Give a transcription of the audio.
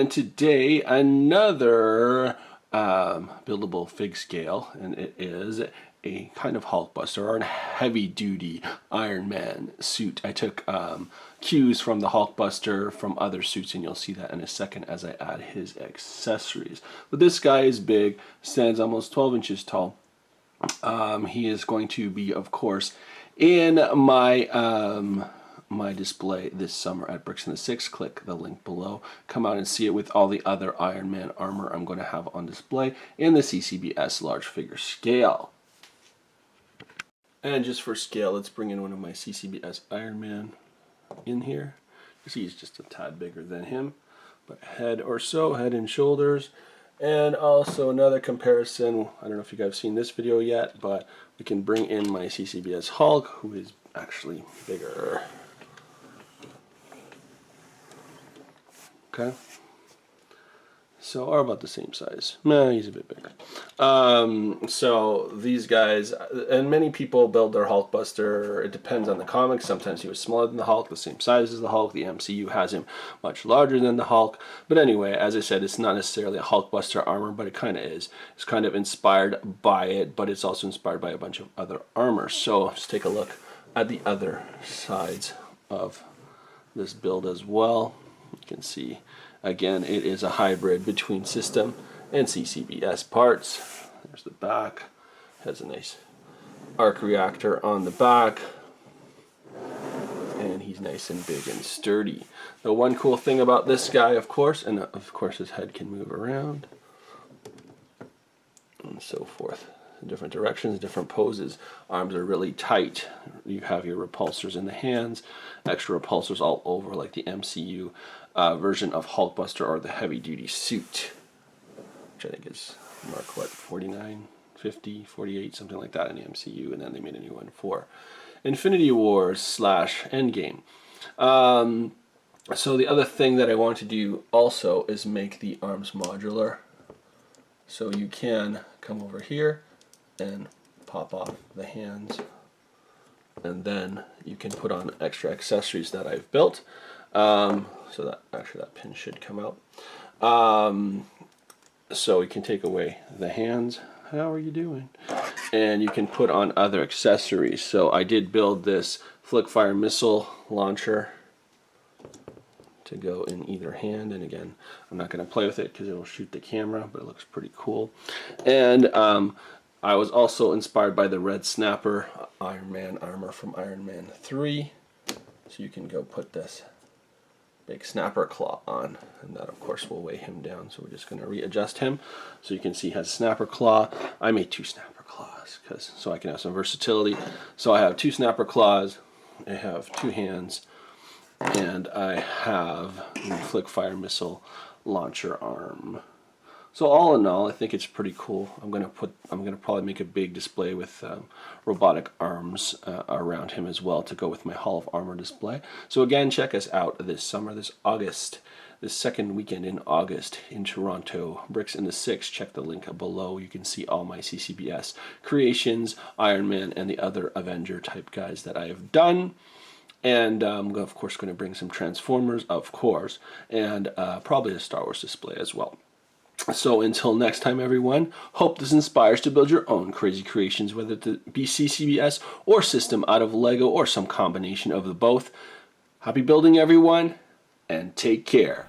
And today another buildable fig scale, and it is a kind of Hulkbuster or a heavy duty Iron Man suit. I took cues from the Hulkbuster from other suits, and you'll see that in a second as I add his accessories. But this guy is big, stands almost 12 inches tall. He is going to be, of course, in my my display this summer at Bricks in the Six. Click the link below. Come out and see it with all the other Iron Man armor I'm going to have on display in the CCBS large figure scale. And just for scale, let's bring in one of my CCBS Iron Man in here. You see he's just a tad bigger than him, but head or so, head and shoulders. And also another comparison, I don't know if you guys have seen this video yet, but we can bring in my CCBS Hulk, who is actually bigger. Okay, so are about the same size. Nah, he's a bit bigger. So these guys, and many people build their Hulkbuster. It depends on the comics. Sometimes he was smaller than the Hulk, the same size as the Hulk. The MCU has him much larger than the Hulk. But anyway, as I said, it's not necessarily a Hulkbuster armor, but it kind of is. It's kind of inspired by it, but it's also inspired by a bunch of other armor. So let's take a look at the other sides of this build as well. You can see, again, it is a hybrid between system and CCBS parts. There's the back. Has a nice arc reactor on the back. And he's nice and big and sturdy. The one cool thing about this guy, of course, and of course his head can move around, and so forth. Different directions, different poses. Arms are really tight. You have your repulsors in the hands, extra repulsors all over, like the MCU version of Hulkbuster or the heavy duty suit, which I think is mark what, 49, 50, 48, something like that in the MCU, and then they made a new one for Infinity Wars / Endgame. So the other thing that I want to do also is make the arms modular. So you can come over here and pop off the hands, and then you can put on extra accessories that I've built. So that actually that pin should come out. So we can take away the hands. How are you doing? And you can put on other accessories. So I did build this flick-fire missile launcher to go in either hand, and again, I'm not going to play with it because it'll shoot the camera, but it looks pretty cool. And I was also inspired by the red snapper Iron Man armor from Iron Man 3. So you can go put this big snapper claw on, and that of course will weigh him down. So we're just going to readjust him. So you can see he has a snapper claw. I made 2 snapper claws so I can have some versatility. So I have 2 snapper claws, I have 2 hands, and I have the flick fire missile launcher arm. So all in all, I think it's pretty cool. I'm gonna probably make a big display with robotic arms around him as well to go with my Hall of Armor display. So again, check us out this summer, this August, this second weekend in August in Toronto, Bricks in the Six. Check the link below. You can see all my CCBS creations, Iron Man, and the other Avenger type guys that I have done. And I'm of course going to bring some Transformers, of course, and probably a Star Wars display as well. So until next time, everyone, hope this inspires to build your own crazy creations, whether it be CCBS or system out of Lego or some combination of the both. Happy building, everyone, and take care.